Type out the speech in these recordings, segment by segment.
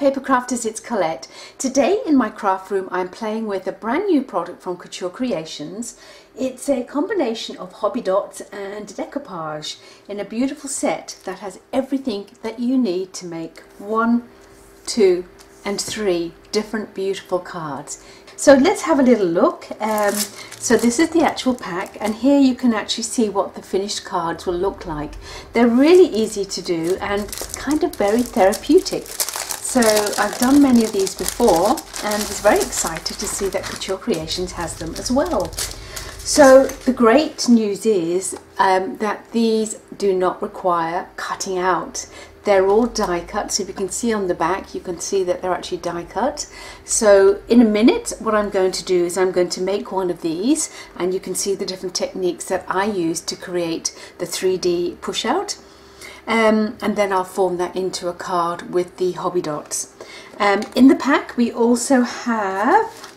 paper crafters, it's Collette. Today in my craft room I'm playing with a brand new product from Couture Creations. It's a combination of hobby dots and decoupage in a beautiful set that has everything that you need to make 1, 2 and 3 different beautiful cards. So let's have a little look. So this is the actual pack, and here you can actually see what the finished cards will look like. They're really easy to do and kind of very therapeutic. So I've done many of these before and was very excited to see that Couture Creations has them as well. So the great news is that these do not require cutting out. They're all die cut, so if you can see on the back, you can see that they're actually die cut. So in a minute, what I'm going to do is I'm going to make one of these, and you can see the different techniques that I use to create the 3D push out. And then I'll form that into a card with the hobby dots. In the pack, we also have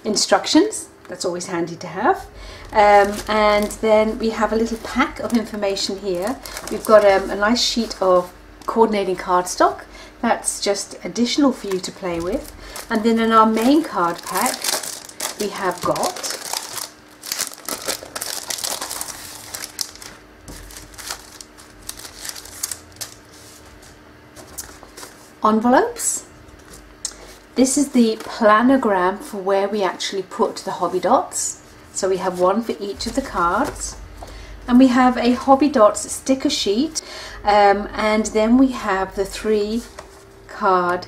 instructions. That's always handy to have. And then we have a little pack of information here. We've got a nice sheet of coordinating cardstock. That's just additional for you to play with. And then in our main card pack we have got envelopes. This is the planogram for where we actually put the hobby dots. So we have one for each of the cards, and we have a hobby dots sticker sheet, and then we have the 3 card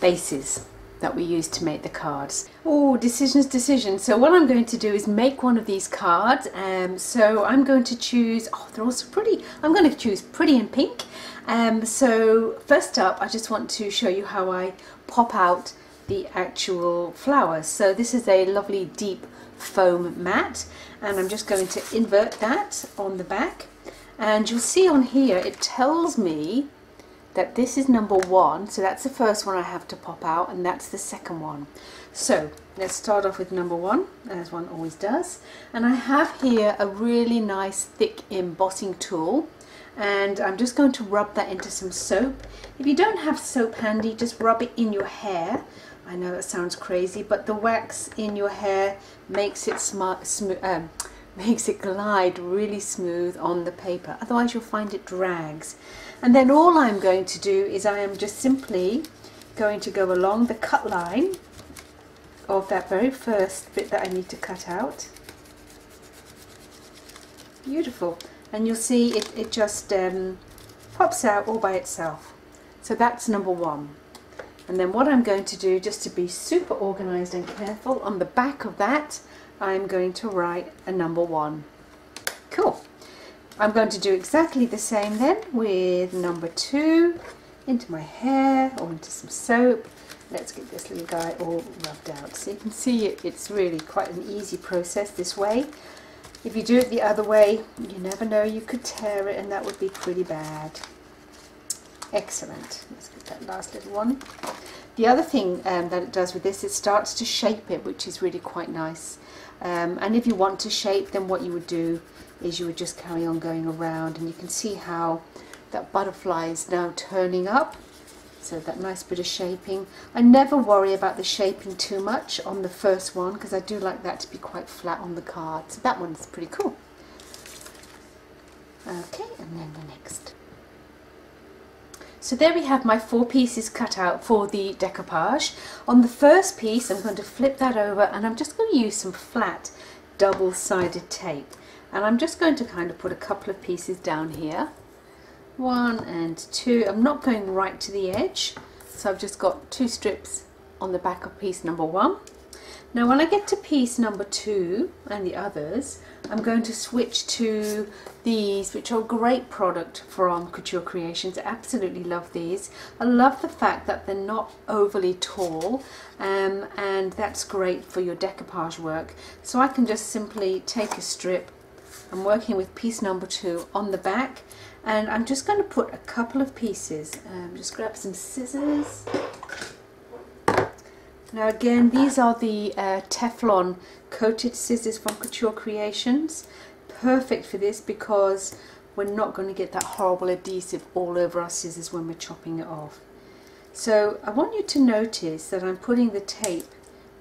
bases that we use to make the cards. Oh, decisions. So what I'm going to do is make one of these cards. So I'm going to choose, oh, they're also pretty. I'm going to choose pretty and pink. So first up, I just want to show you how I pop out the actual flowers. So this is a lovely deep foam mat, and I'm just going to invert that on the back, and you'll see on here it tells me that this is number 1, so that's the first one I have to pop out, and that's the second one. So let's start off with number 1, as one always does, and I have here a really nice thick embossing tool, and I'm just going to rub that into some soap. If you don't have soap handy, just rub it in your hair. I know that sounds crazy, but the wax in your hair makes it makes it glide really smooth on the paper. Otherwise you'll find it drags. And then all I'm going to do is I am just simply going to go along the cut line of that very first bit that I need to cut out. Beautiful. And you'll see it just pops out all by itself. So that's number 1. And then what I'm going to do, just to be super organized and careful, on the back of that I'm going to write a number 1. Cool. I'm going to do exactly the same then with number 2 into my hair or into some soap. Let's get this little guy all rubbed out. So you can see it's really quite an easy process this way. If you do it the other way, you never know, you could tear it, and that would be pretty bad. Excellent. Let's get that last little one. The other thing that it does with this, it starts to shape it, which is really quite nice. And if you want to shape, then what you would do is you would just carry on going around, and you can see how that butterfly is now turning up. So that nice bit of shaping. I never worry about the shaping too much on the first one, because I do like that to be quite flat on the card. So that one's pretty cool. Okay, and then the next. So there we have my 4 pieces cut out for the decoupage. On the first piece I'm going to flip that over, and I'm just going to use some flat double-sided tape, and I'm just going to kind of put a couple of pieces down here. 1 and 2. I'm not going right to the edge, so I've just got 2 strips on the back of piece number 1. Now when I get to piece number 2 and the others, I'm going to switch to these, which are a great product from Couture Creations. I absolutely love these. I love the fact that they're not overly tall, and that's great for your decoupage work. So I can just simply take a strip. I'm working with piece number 2 on the back, and I'm just going to put a couple of pieces. Just grab some scissors. Now again, these are the Teflon coated scissors from Couture Creations. Perfect for this because we're not going to get that horrible adhesive all over our scissors when we're chopping it off. So I want you to notice that I'm putting the tape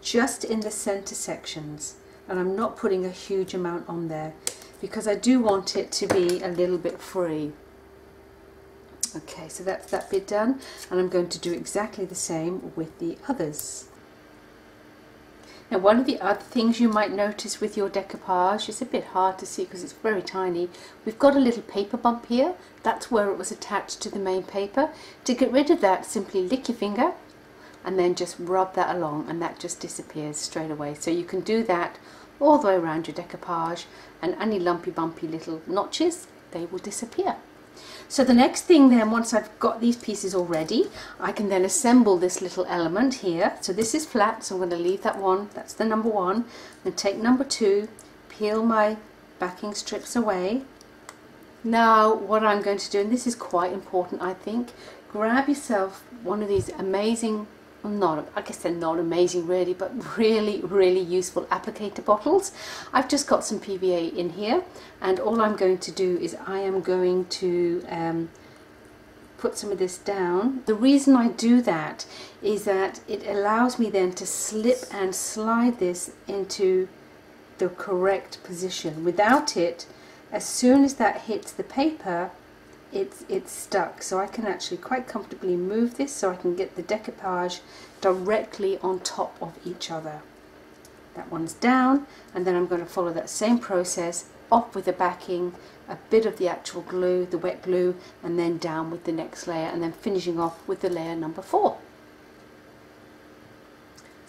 just in the center sections, and I'm not putting a huge amount on there because I do want it to be a little bit free. Okay, so that's that bit done, and I'm going to do exactly the same with the others. Now, one of the other things you might notice with your decoupage, it's a bit hard to see because it's very tiny, we've got a little paper bump here. That's where it was attached to the main paper. To get rid of that, simply lick your finger and then just rub that along, and that just disappears straight away. So you can do that all the way around your decoupage, and any lumpy bumpy little notches, they will disappear. So the next thing then, once I've got these pieces all ready, I can then assemble this little element here. So this is flat, so I'm going to leave that one, that's the number one, and take number two, peel my backing strips away. Now what I'm going to do, and this is quite important I think, grab yourself one of these amazing, well, not, I guess they're not amazing really, but really useful applicator bottles. I've just got some PVA in here, and all I'm going to do is I am going to put some of this down. The reason I do that is that it allows me then to slip and slide this into the correct position. Without it, as soon as that hits the paper, it's stuck. So I can actually quite comfortably move this so I can get the decoupage directly on top of each other. That one's down, and then I'm going to follow that same process, off with the backing, a bit of the actual glue, the wet glue, and then down with the next layer, and then finishing off with the layer number 4.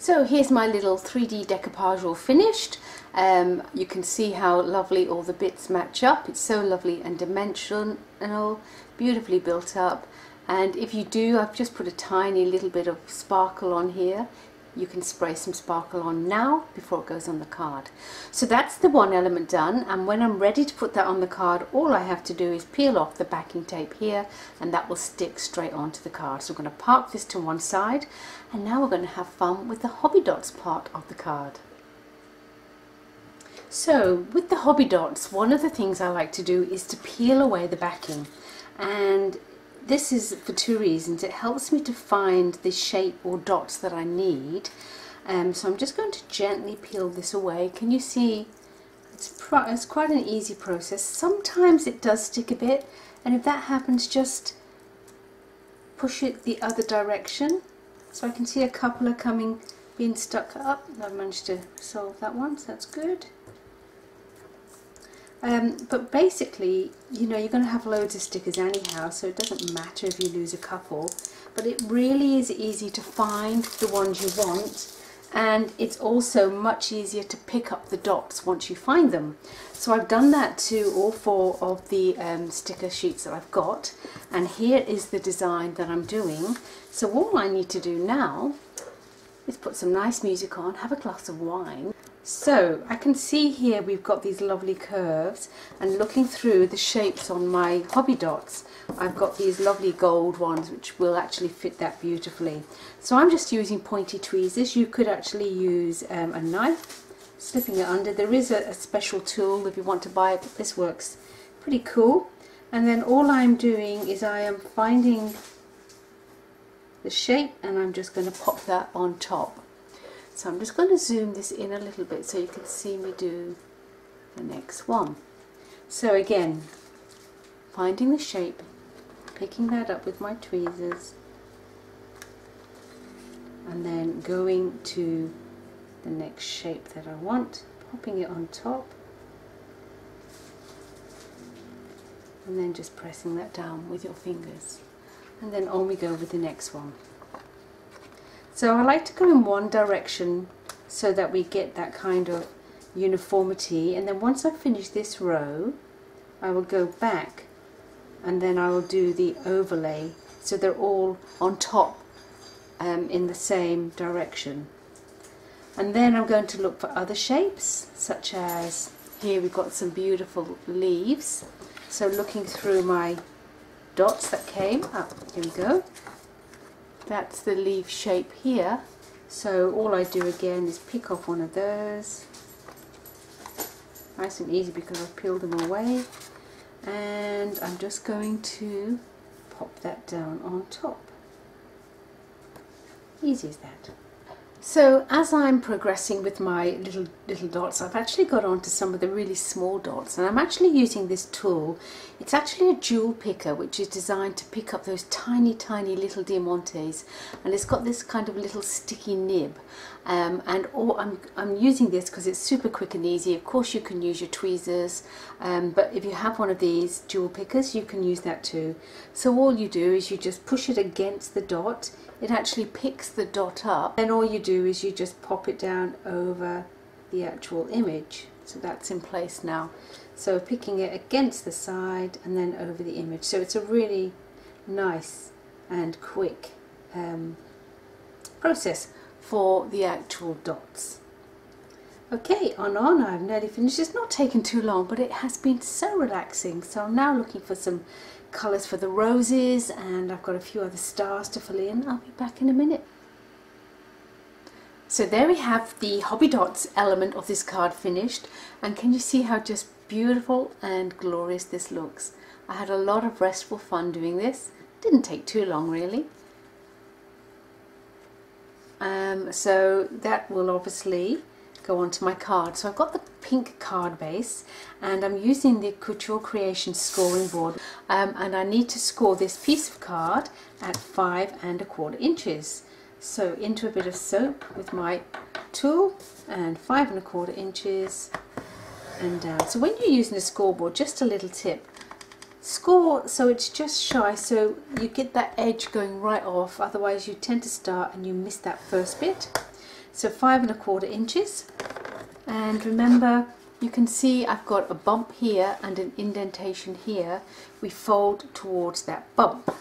So here's my little 3D decoupage all finished. You can see how lovely all the bits match up. It's so lovely and dimensional, beautifully built up. And if you do, I've just put a tiny little bit of sparkle on here. You can spray some sparkle on now before it goes on the card. So that's the one element done, and when I'm ready to put that on the card, all I have to do is peel off the backing tape here, and that will stick straight onto the card. So we're going to park this to one side, and now we're going to have fun with the hobby dots part of the card. So with the hobby dots, one of the things I like to do is to peel away the backing, and this is for two reasons. It helps me to find the shape or dots that I need. So I'm just going to gently peel this away. Can you see? It's quite an easy process. Sometimes it does stick a bit, and if that happens, just push it the other direction. So I can see a couple are being stuck up. I've managed to solve that one, so that's good. But basically, you know, you're going to have loads of stickers anyhow, so it doesn't matter if you lose a couple, but it really is easy to find the ones you want, and it's also much easier to pick up the dots once you find them. So I've done that to all 4 of the sticker sheets that I've got, and here is the design that I'm doing. So all I need to do now is put some nice music on, have a glass of wine. So I can see here we've got these lovely curves, and looking through the shapes on my hobby dots, I've got these lovely gold ones which will actually fit that beautifully. So I'm just using pointy tweezers. You could actually use a knife, slipping it under. There is a special tool if you want to buy it, but this works pretty cool. And then all I'm doing is I am finding the shape, and I'm just going to pop that on top. So I'm just going to zoom this in a little bit so you can see me do the next one. So again, finding the shape, picking that up with my tweezers, and then going to the next shape that I want, popping it on top, and then just pressing that down with your fingers. And then on we go with the next one. So I like to go in one direction so that we get that kind of uniformity, and then once I finish this row I will go back, and then I will do the overlay so they're all on top in the same direction. And then I'm going to look for other shapes, such as here we've got some beautiful leaves. So looking through my dots that came up, here we go. That's the leaf shape here. So all I do again is pick off one of those. Nice and easy because I've peeled them away. And I'm just going to pop that down on top. Easy as that. So as I'm progressing with my little dots, I've actually got onto some of the really small dots, and I'm actually using this tool. It's actually a jewel picker, which is designed to pick up those tiny little diamantes, and it's got this kind of little sticky nib. I'm using this because it's super quick and easy. Of course you can use your tweezers, but if you have one of these jewel pickers you can use that too. So all you do is you just push it against the dot. It actually picks the dot up, and all you do is you just pop it down over the actual image. So that's in place now. So picking it against the side and then over the image. So it's a really nice and quick process for the actual dots. Okay, on I've nearly finished. It's not taken too long, but it has been so relaxing. So I'm now looking for some colours for the roses, and I've got a few other stars to fill in. I'll be back in a minute. So there we have the Hobby Dots element of this card finished, and can you see how just beautiful and glorious this looks? I had a lot of restful fun doing this. Didn't take too long really. So that will obviously go onto my card. So I've got the pink card base, and I'm using the Couture Creation scoring board, and I need to score this piece of card at 5 1/4 inches. So into a bit of soap with my tool, and 5 1/4 inches and down. So when you're using a scoreboard, just a little tip, score so it's just shy, so you get that edge going right off, otherwise you tend to start and you miss that first bit. So 5 1/4 inches, and remember, you can see I've got a bump here and an indentation here. We fold towards that bump.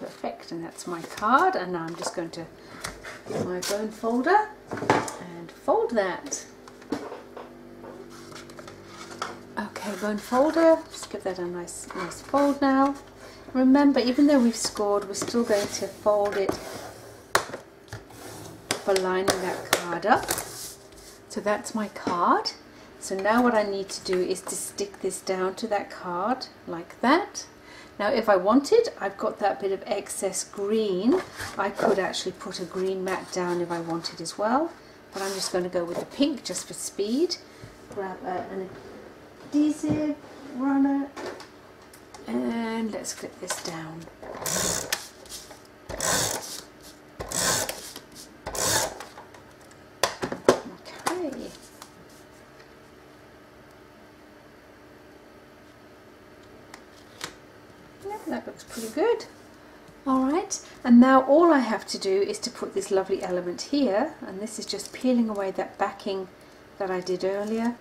Perfect, and that's my card, and now I'm just going to get my bone folder and fold that. Okay, bone folder, just give that a nice fold now. Remember, even though we've scored, we're still going to fold it for lining that card up. So that's my card. So now what I need to do is to stick this down to that card like that. Now if I wanted, I've got that bit of excess green. I could actually put a green mat down if I wanted as well, but I'm just going to go with the pink just for speed. Grab an adhesive runner and let's clip this down. Okay. Yep, that looks pretty good. Alright, and now all I have to do is to put this lovely element here, and this is just peeling away that backing that I did earlier.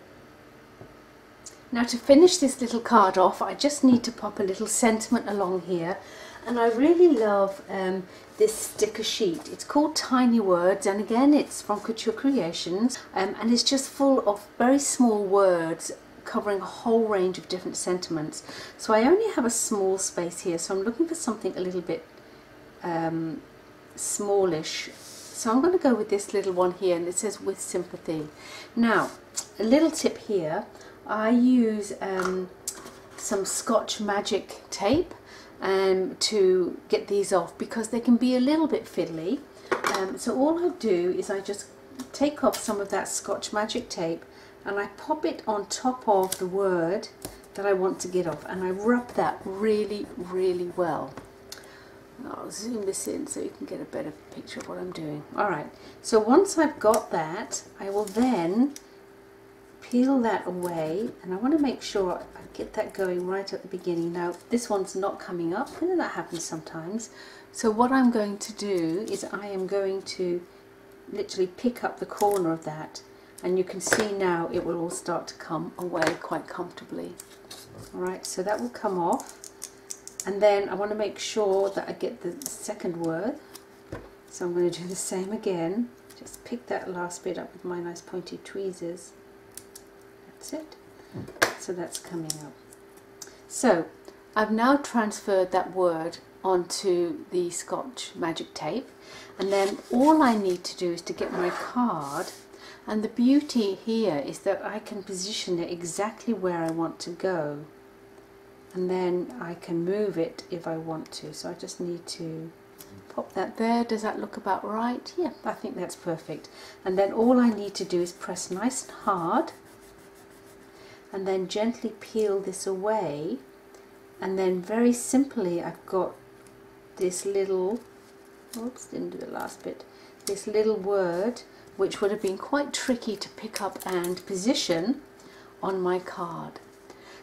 Now to finish this little card off, I just need to pop a little sentiment along here, and I really love this sticker sheet. It's called Tiny Words, and again it's from Couture Creations, and it's just full of very small words covering a whole range of different sentiments. So I only have a small space here, so I'm looking for something a little bit smallish. So I'm going to go with this little one here, and it says with sympathy. Now a little tip here, I use some Scotch Magic tape to get these off, because they can be a little bit fiddly. So all I do is I just take off some of that Scotch Magic tape and I pop it on top of the word that I want to get off, and I rub that really well. I'll zoom this in so you can get a better picture of what I'm doing. Alright, so once I've got that, I will then peel that away, and I want to make sure I get that going right at the beginning. Now this one's not coming up, and that happens sometimes. So what I'm going to do is I am going to literally pick up the corner of that, and you can see now it will all start to come away quite comfortably. Alright, so that will come off, and then I want to make sure that I get the second word. So I'm going to do the same again, just pick that last bit up with my nice pointy tweezers. That's it. So that's coming up. So I've now transferred that word onto the Scotch Magic tape, and then all I need to do is to get my card, and the beauty here is that I can position it exactly where I want to go, and then I can move it if I want to. So I just need to Pop that there. Does that look about right? Yeah, I think that's perfect. And then all I need to do is press nice and hard and then gently peel this away, and then very simply I've got this little, oops, didn't do the last bit, this little word which would have been quite tricky to pick up and position on my card.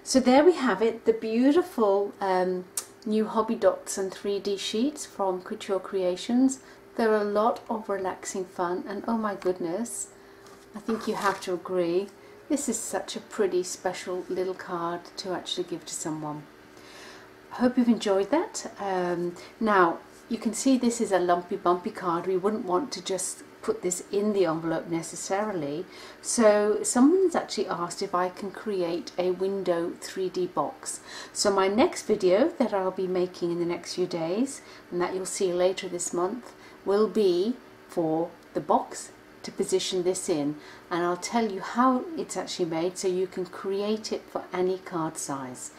So there we have it, the beautiful new hobby dots and 3D sheets from Couture Creations. They're a lot of relaxing fun, and oh my goodness, I think you have to agree, this is such a pretty special little card to actually give to someone. I hope you've enjoyed that. Now you can see this is a lumpy bumpy card. We wouldn't want to just put this in the envelope necessarily, so someone's actually asked if I can create a window 3D box. So my next video that I'll be making in the next few days, and that you'll see later this month, will be for the box to position this in, and I'll tell you how it's actually made so you can create it for any card size.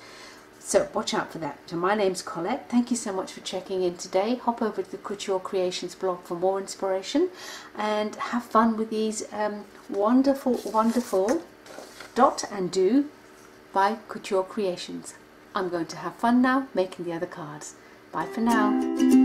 So watch out for that. So my name's Collette. Thank you so much for checking in today. Hop over to the Couture Creations blog for more inspiration and have fun with these wonderful, wonderful Dot and Do by Couture Creations. I'm going to have fun now making the other cards. Bye for now.